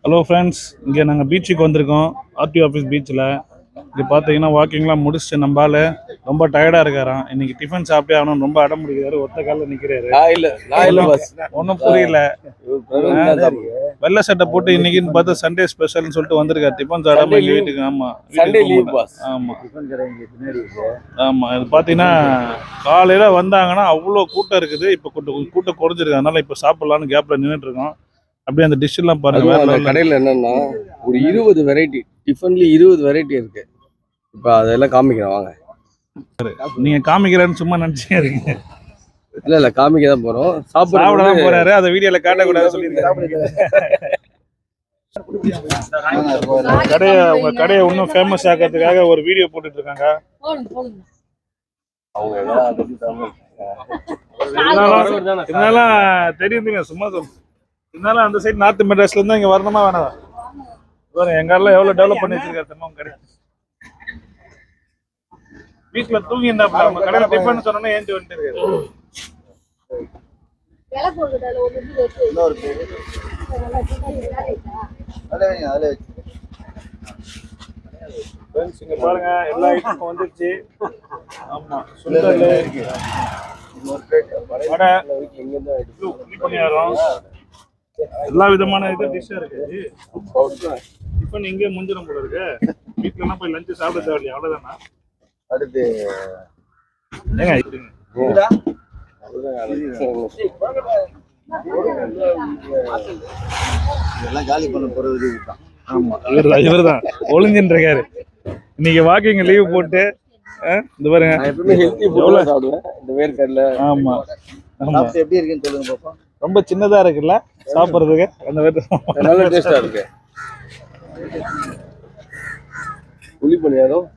Hello friends, இங்கே நாங்கள் பீச்சுக்கு வந்திருக்கோம். ஆர்டிஓ ஆஃபீஸ் பீச்சில். இங்கே பார்த்தீங்கன்னா வாக்கிங்லாம் முடிச்சுட்டு நம்பால் ரொம்ப டயர்டாக இருக்காராம். இன்னைக்கு டிஃபன் சாப்பிட்டே ஆகணும், ரொம்ப அடம் முடிக்கிறாரு. ஒத்த காலில் நிற்கிறாரு. ஒன்றும் புரியல. வெள்ளை சட்டை போட்டு இன்னைக்குன்னு பார்த்து சண்டே ஸ்பெஷல்னு சொல்லிட்டு வந்திருக்காரு. டிஃபன் சாப்பிடாம எங்கள் வீட்டுக்கு. ஆமாம், ஆமாம் ஆமாம். இது பார்த்தீங்கன்னா காலையில் வந்தாங்கன்னா அவ்வளோ கூட்டம் இருக்குது. இப்போ கூட்டம் குறைஞ்சிருக்கு. அதனால இப்போ சாப்பிட்லான்னு கேப்பில் நின்றுட்டு இருக்கோம். அப்படியே அந்த டிஷ் எல்லாம் பாருங்க. அந்த கடையில் என்னன்னா ஒரு 20 வெரைட்டி டிஃபன்ல 20 வெரைட்டி இருக்கு. இப்போ அதெல்லாம் காமிக்கிறேன் வாங்க. நீங்க காமிக்கிறேன்னு சும்மா நினைச்சே இருக்கீங்க. இல்ல காமிக்க தான் போறோம். சாப்பிட தான் போறாரு. அந்த வீடியோல காட்டக்கூடாது சொல்லியிருக்காங்க. உங்க கடையை இன்னும் ஃபேமஸ் ஆக்கிறதுக்காக ஒரு வீடியோ போட்டுட்டு இருக்காங்க. இதனால தெரியுதுங்க, சும்மா இருந்தாலும் அந்த சைடு நார்த் மெட்ராஸ்ல இருந்தா இங்க வரணுமா வேணாம்? எங்கெல்லாம் எவ்வளவு டெவலப் பண்ணி வச்சிருக்காரு தெரியுமா கடை. வீட்டுல தூங்கி இருந்தா கடையில டிஃபன் சொன்னா ஏஞ்சி வந்துட்டு இருக்காரு. இங்க பாருங்க, எல்லா ஐட்டமும் வந்துருச்சு. ஆமா, சுண்டல், வடை, பணியாரம், எல்லா விதமான இது டிஷ்ஷா இருக்கு. டிஃபன் இங்கே முடிஞ்சிடும் போல இருக்கு. வீட்டுல எல்லாம் போய் லஞ்சு சாப்பிட தேவையில்லையா? அவ்வளவுதானா? அடுத்து காலி பண்ண போறது. ஆமா, இவர்தான் ஒளிஞ்சின்னு இருக்காரு. இன்னைக்கு வாக்கிங் லீவ் போட்டு இந்த பாருங்க. ஆமா ஆமா, எப்படி இருக்குன்னு சொல்லுங்க பாப்பா. ரொம்ப சின்னதா இருக்குல்ல சாப்பிடுறதுக்கு. அந்த நல்ல டேஸ்டா இருக்கு. புளி பணியாரம்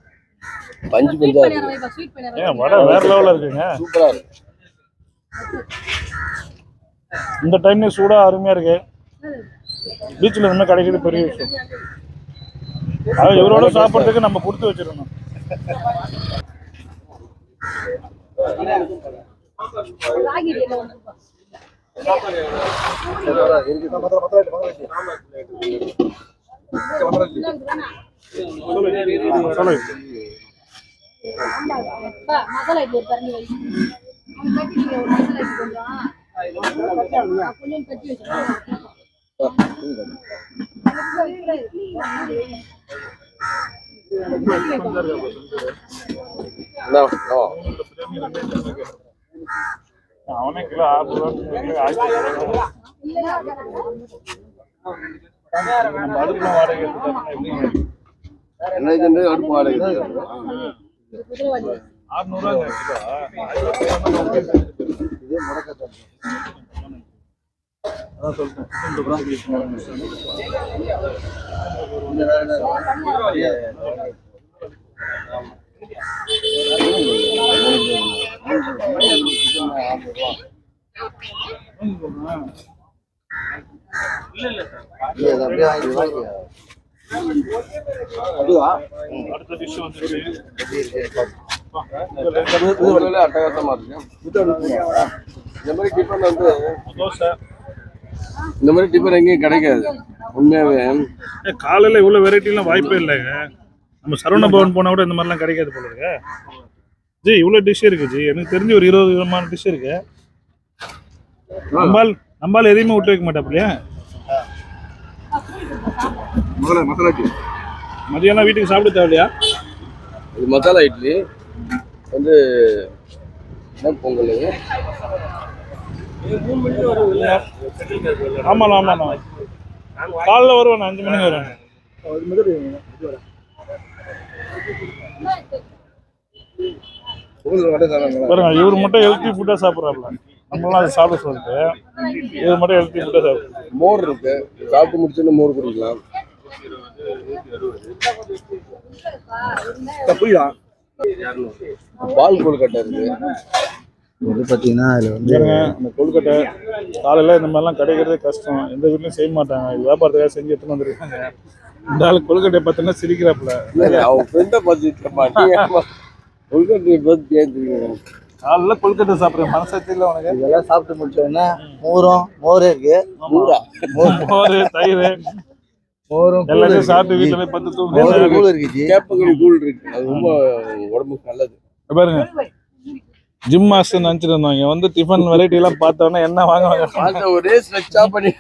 பஞ்சு பஞ்சா இருக்கு. வடை வேற லெவல்ல இருக்குங்க. சூப்பரா இருக்கு. இந்த டைம்ல சூடா அருமையா இருக்கு. பீச்ல இருந்து கிடைக்கிறது பெரிய விஷயம். இவரோட சாப்பிட்றதுக்கு நம்ம கொடுத்து வச்சிடணும். அவனே கிலோ 6 அடுப்புல வாடகை என்ன அடுப்பு வாடகை 600 இதே முடக்கத்தை அதான் சொல்றேன். அடுத்த டிஷ் வந்து அட்டகாசமா இருக்கு. இந்த மாதிரி டிஃபன் வந்து தோசை, இந்த மாதிரி டிஃபன் எங்கேயும் கிடைக்காது. உண்மையாவே காலையில இவ்வளவு வெரைட்டிலாம் வாய்ப்பே இல்லைங்க. நம்ம சரவண பவன் போனா கூட இந்த மாதிரிலாம் கிடைக்காது போல இருக்கு. ஜி இவ்வளவு டிஷ் இருக்கு ஜி. எனக்கு தெரிஞ்சு ஒரு 20 விதமான டிஷ் இருக்கு. நம்பால் எதையுமே விட்டு வைக்க மாட்டாப்லையா? மதியானம் வீட்டுக்கு சாப்பிட தேவையா? இது மசாலா இட்லி வந்து பொங்கல். ஆமா ஆமா, காலைல வருவேன், 5 மணிக்கு வருவேன். பாருங்க, இவர் மட்டும் ஹெல்த்தி ஃபுட்டா சாப்பிட்றாப்ல. நம்மளாம் அதை சாப்பிட சொல்லிட்டு இவர் மட்டும் ஹெல்த்தி ஃபுட்டா சாப்பிடுறோம். மோர் இருக்கு, சாப்பிட்டு முடிச்சுன்னு மோர் குடிக்கலாம். பால் கொழுக்கட்டை இருக்கு. இது பார்த்தீங்கன்னா அதில் வந்து அந்த கொழுக்கட்டை காலையில் இந்த மாதிரிலாம் கிடைக்கிறதே கஷ்டம். எந்த வீட்லையும் செய்ய மாட்டாங்க. இது வியாபாரத்துக்காக செஞ்சு எடுத்துன்னு வந்துருக்காங்க. இந்த ஆள் கொழுக்கட்டை பார்த்தீங்கன்னா சிரிக்கிறாப்புல. அவங்க ஃப்ரெண்டை பார்த்து கொழுக்கட்டை பார்த்து கேட்டுருக்கேன். காலைல கொழுக்கட்டை சாப்பிட்ற மனசாட்சியில் உனக்கு? இதெல்லாம் சாப்பிட்டு முடிச்சோன்னா மோரே இருக்கு. மோர், தயிர், மோரும் எல்லாத்தையும் சாப்பிட்டு வீட்டுல போய் பத்து மோரும் தூங்க கூழ் இருக்குச்சு. கேப்பங்கடி கூழ் இருக்கு, அது ரொம்ப உடம்புக்கு நல்லது. பாருங்க ஜிம் மாஸ்டர் நினைச்சிட்டு இருந்தோம். இங்க வந்து டிஃபன் வெரைட்டி எல்லாம் பார்த்தோன்னா என்ன வாங்குவாங்க. அந்த ஒரே ஸ்ட்ரெச்சா பண்ணி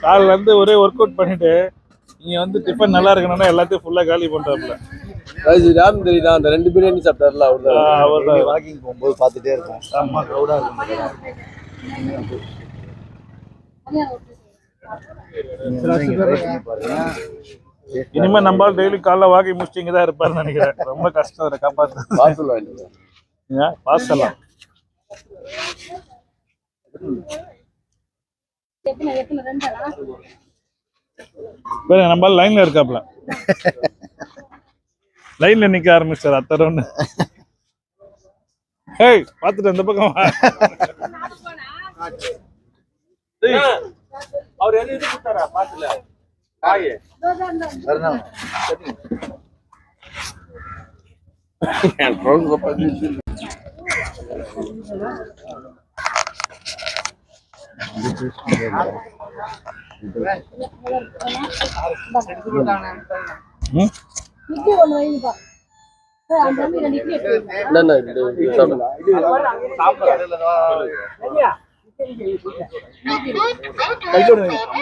காலைல இருந்து ஒரே ஒர்க் அவுட் பண்ணிட்டு இங்க வந்து டிஃபன் நல்லா இருக்கணும்னா எல்லாத்தையும் ஃபுல்லா காலி பண்றாப்புல. ராம் தெரியுதா, அந்த 2 பிரியாணி சாப்பிட்டாருல அவர் தான். வாக்கிங் போகும்போது பார்த்துட்டே இருக்கும். ஆமா க்ரௌடா இருக்கும். இனிமே நம்ம டெய்லி காலைல வாக்கி முடிச்சுட்டு இங்க தான் இருப்பாருன்னு நினைக்கிறேன். ரொம்ப கஷ்டம் அதை காப்பாத்து. பார்சல் வாங்கிட்டு பாசலாம் நம்ம லைன்ல இருக்காப்ல. லைன்ல நிக்க ஆரம்பிச்சார் அத்தரோன்னு. ஏய் பாத்துட்டு அந்த பக்கம் வா. அவர் என்ன இது கொடுத்தாரா பாத்துல காயே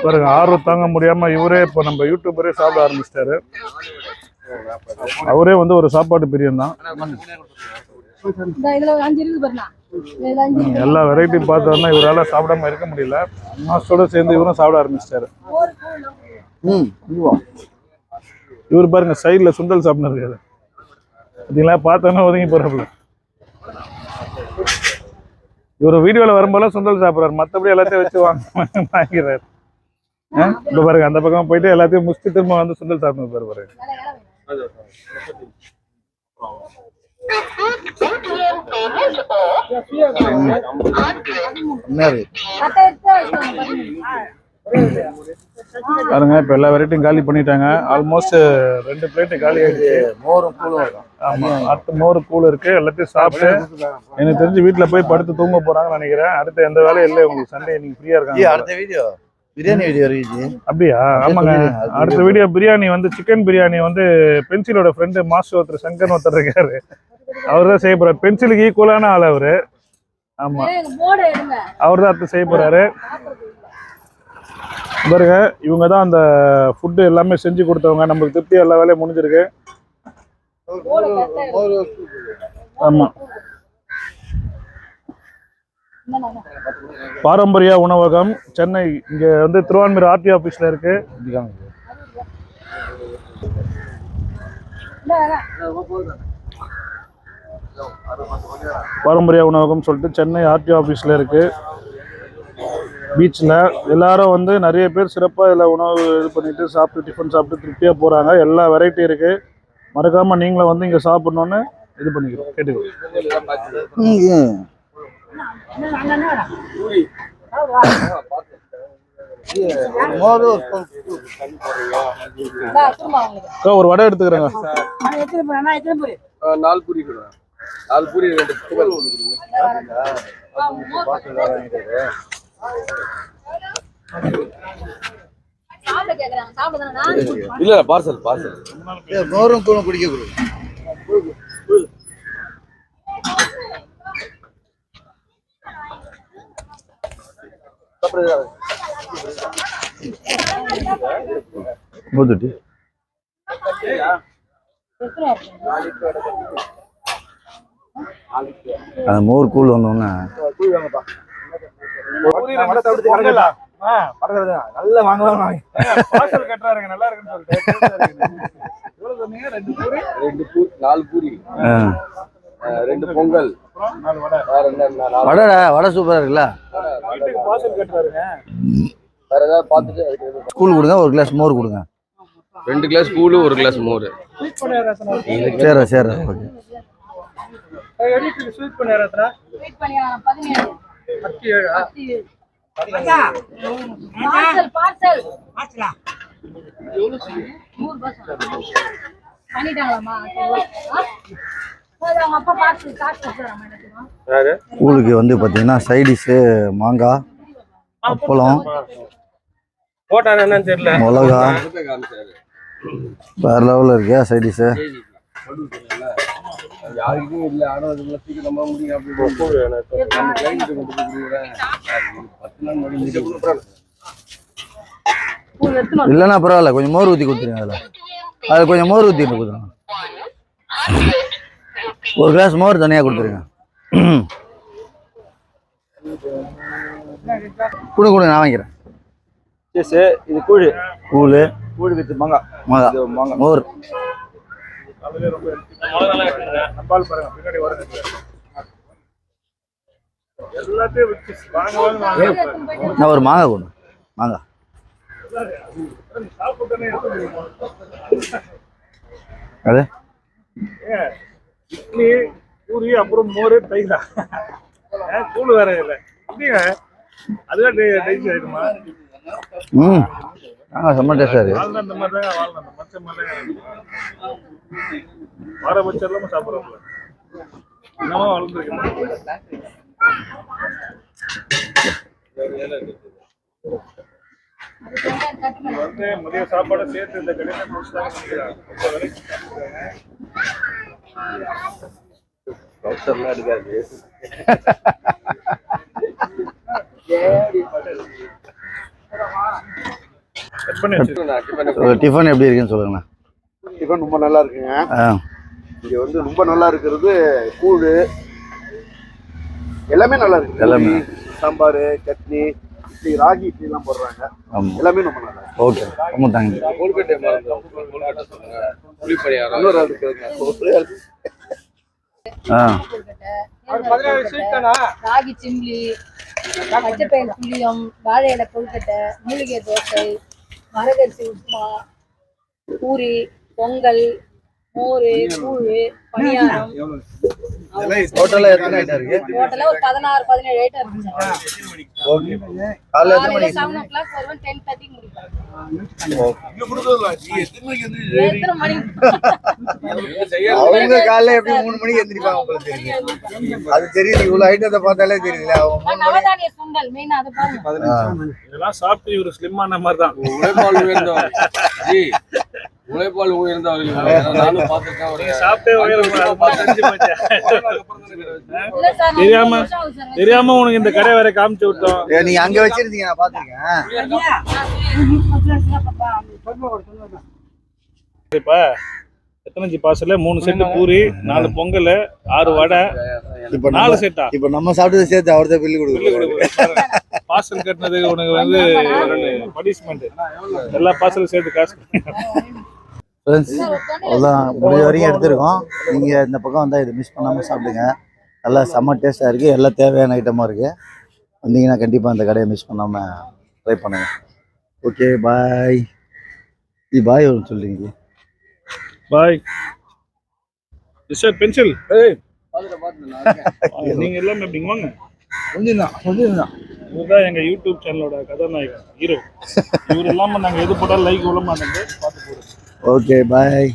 பாருங்க ஆர்வம் தாங்க முடியாம இவரே இப்போ நம்ம யூடியூபரே சாப்பிட ஆரம்பிச்சிட்டாரு. அவரே வந்து ஒரு சாப்பாடு பிரியம் தான். எல்லா வெரைட்டியும் பார்த்தோம்னா இவரால் சாப்பிடாம இருக்க முடியல. மாஸ்டரோட சேர்ந்து இவரும் சாப்பிட ஆரம்பிச்சிட்டாரு. இவர் பாருங்க சைட்ல சுண்டல் சாப்பிட்டு இருக்காரு. பார்த்தீங்களா, பார்த்தோன்னா ஒதுங்கி போறாப்புல. இவர் வீடியோல வரும்போது சுண்டல் சாப்பிட்றாரு, மற்றபடி எல்லாத்தையும் வச்சு வாங்கிறாரு. இப்ப பாருங்க அந்த பக்கம் போயிட்டு எல்லாத்தையும் முடிச்சுட்டு திரும்ப வந்து சுண்டல் சாப்பிட்டு பாருங்க. பாருங்க இப்ப எல்லா வெரைட்டியும் காலி பண்ணிட்டாங்க. ஆல்மோஸ்ட் 2 பிளேட் காலி ஆயிடுச்சு. மோரும் கூழும் இருக்கும். ஆமா, அடுத்து மோர் கூழ் இருக்கு. எல்லாத்தையும் சாப்பிட்டு எனக்கு தெரிஞ்சு வீட்டுல போய் படுத்து தூங்க போறாங்கன்னு நினைக்கிறேன். அடுத்த எந்த வேலையும் இல்லை உங்களுக்கு. சண்டே நீங்க ஃப்ரீயா இருக்காங்க. அடுத்த வீடியோ பிரியாணி வீடியோ இருக்குது. அப்படியா? ஆமாங்க, அடுத்த வீடியோ பிரியாணி வந்து சிக்கன் பிரியாணி வந்து பென்சிலோட ஃப்ரெண்டு மாஸ்டர் ஒருத்தர் சங்கர் ஒருத்தர் இருக்காரு, அவர் தான் செய்ய போறாரு. பென்சிலுக்கு ஈக்குவலான ஆள் அவரு. ஆமா, அவர் தான் அடுத்து செய்ய போறாரு. பாருங்க இவங்க தான் அந்த ஃபுட்டு எல்லாமே செஞ்சு கொடுத்தவங்க. நம்மளுக்கு திருப்தி எல்லா வேலையும் முடிஞ்சிருக்கு. ஆமா, பாரம்பரிய உணவகம் சென்னை, இங்க வந்து திருவான்மியூர் ஆர்டி ஆபீஸ்ல இருக்கு. பாரம்பரிய உணவகம் சொல்லிட்டு சென்னை ஆர்டி ஆபீஸ்ல இருக்கு. பீச்சில் எல்லாரும் வந்து நிறைய பேர் சிறப்பாக இதில் உணவு இது பண்ணிட்டு சாப்பிட்டு டிஃபன் சாப்பிட்டு திருப்தியாக போகிறாங்க. எல்லா வெரைட்டி இருக்கு. மறக்காம நீங்களும் வந்து இங்கே சாப்பிடணுன்னு இது பண்ணிக்கிறோம், கேட்டுக்கிறோம். ஒரு வடை எடுத்துக்கிறேங்க. 4 பூரி 4 பூரி 2 புகழ். இல்ல பார்சல் மோரும் கூழும் குடிக்க கொடு. மூதுட்டி அந்த மோர் கூழ் வந்தோன்னா நல்லா வாங்கலாம். நல்லா இருக்குன்னு சொல்லிட்டு 4 பூரி 2 பொங்கல் வடை சூப்பரா இருக்குல்ல. வேற ஏதாவது பார்த்துட்டு கூழ் கொடுங்க, 1 கிளாஸ் மோர் கொடுங்க. 2 கிளாஸ் கூழ் 1 கிளாஸ் மோர். சரி ஓகே. கூழுக்கு வந்து பார்த்தீங்கன்னா சைடிஷு மாங்காய், அப்பளம், போட்டானு என்னன்னு தெரியல. மிளகா அடுத்த காமிச்சாரு. வேற லெவலில் இருக்கே சைடிஸு. யாருக்கும் இல்லை, ஆனால் அது சீக்கிரம் நம்ம முடியும் அப்படின்னு நம்ம கிளைண்ட்டு கொண்டு போய் கொடுக்குறேன். 10 நாள் மணி இல்லைன்னா பரவாயில்ல, கொஞ்சம் மோர் ஊற்றி கொடுத்துருங்க. அதில் கொஞ்சம் மோர் ஊற்றி கொடுத்துருங்க. ஒரு கிளாஸ் மோர் தனியாக கொடுத்துருங்க. கொடுங்க நான் வாங்கிக்கிறேன். இது கூழ் கூழ் கூழ் வித்து மாங்காய் மாங்காய் மோர். நான் ஒரு மாங்காய் கொண்டு மாங்காய். அது இட்லி பூரி அப்புறம் மோர் தயிரா கூழ் வேற இல்லை அதுதான் டேஸ்ட் ஆயிடுமா? செம்ம டேஸ்டாக இருக்கு. வாழ்ந்தா இந்த மாதிரி தாங்க வாழ்ந்தோம், அந்த மச்ச மாதிரி பாரபட்சம் இல்லாமல் சாப்பிட்றோம்ல என்னமா வளர்ந்துருக்கேன். வந்து மதிய சாப்பாடு சேர்த்து இந்த கடையில முடிச்சுட்டாங்க நினைக்கிறேன். எடுக்காது. டிஃபன் எப்படி இருக்குன்னு சொல்லுங்கண்ணா. டிஃபன் ரொம்ப நல்லா இருக்குங்க. இங்க வந்து ரொம்ப நல்லா இருக்கிறது கூழ் எல்லாமே நல்லா இருக்கு. எல்லாமே சாம்பார் சட்னி இட்லி ராகி இட்லி எல்லாம் போடுறாங்க. எல்லாமே ரொம்ப நல்லா இருக்கு. ஓகே, ரொம்ப தேங்க்யூ. கொழுக்கட்டை சொல்லுங்க. புளிப்பணியாரம் ராகி சிம்லி, பச்சைப்பயிறு புளியம், வாழை இலை கொழுக்கட்டை, மூலிகை தோசை, மரகரிசி உப்புமா, பூரி, பொங்கல், மோர், கூழ், பணியாரம். டோட்டலாக எத்தனை ஐட்டம் இருக்கு? டோட்டலா ஒரு 16-17 ஐட்டம் இருக்குங்க. ஓகே. காலையில் எத்தனை காலையில மணிக்கு? 7 o'clock வருவேன், 10:30 முடிப்பேன். எத்தனை மணிக்கு? அவங்க காலைல எப்படி 3 மணிக்கு எந்திரிப்பாங்க உங்களுக்கு தெரியும். அது தெரியுது, இவ்வளவு ஐட்டத்தை பார்த்தாலே தெரியுதுல. நவதானிய சுண்டல் மெயின் அதை பாருங்க. இதெல்லாம் சாப்பிட்டு இவரு ஸ்லிம்மான மாதிரி தான். உழைப்பால் உயர்ந்தவர். உழைப்பால் உயர்ந்தவர்கள் நானும் பார்த்துருக்கேன். ஒரு சாப்பிட்டே இல்ல சார், நான் தெரியாம 3 வருஷம் ஆகுது சார். தெரியாம உனக்கு இந்த கடை வேற காமிச்சு விட்டோம். நீங்க அங்க வச்சிருந்தீங்க, நான் பாத்துருக்கேன். இப்ப எத்தனை பார்சல்? 3 செட்டு பூரி, 4 பொங்கல், 6 வடை, இப்ப 4 செட்டா இப்ப நம்ம சாப்பிட்டது சேர்த்து அவர்தான் பில்லு கொடுக்குறோம். பார்சல் கட்டினதுக்கு உனக்கு வந்து பனிஷ்மெண்ட். எல்லா பார்சலும் சேர்த்து காசு. ஃப்ரெண்ட்ஸ், அவ்வளோதான், முடிஞ்ச வரைக்கும் எடுத்துருக்கோம். நீங்கள் இந்த பக்கம் வந்தால் இதை மிஸ் பண்ணாமல் சாப்பிடுங்க. நல்லா செம்ம டேஸ்ட்டாக இருக்குது. எல்லாம் தேவையான ஐட்டமாக இருக்குது. வந்தீங்கன்னா கண்டிப்பாக அந்த கடையை மிஸ் பண்ணாமல் ட்ரை பண்ணுங்கள். ஓகே, பாய். இது பாய் ஒன்று சொல்கிறீங்க. பாய். பென்சில் நீங்க எல்லாமே எப்படிங்க வாங்க. சொல்லியிருந்தான் இவர்தான் எங்க யூடியூப் சேனலோட கதாநாயகன், ஹீரோ. இவர் இல்லாம நாங்க எது போட்டாலும் லைக் விட மாட்டோம். பார்த்து போடுறோம். ஓகே, பாய்.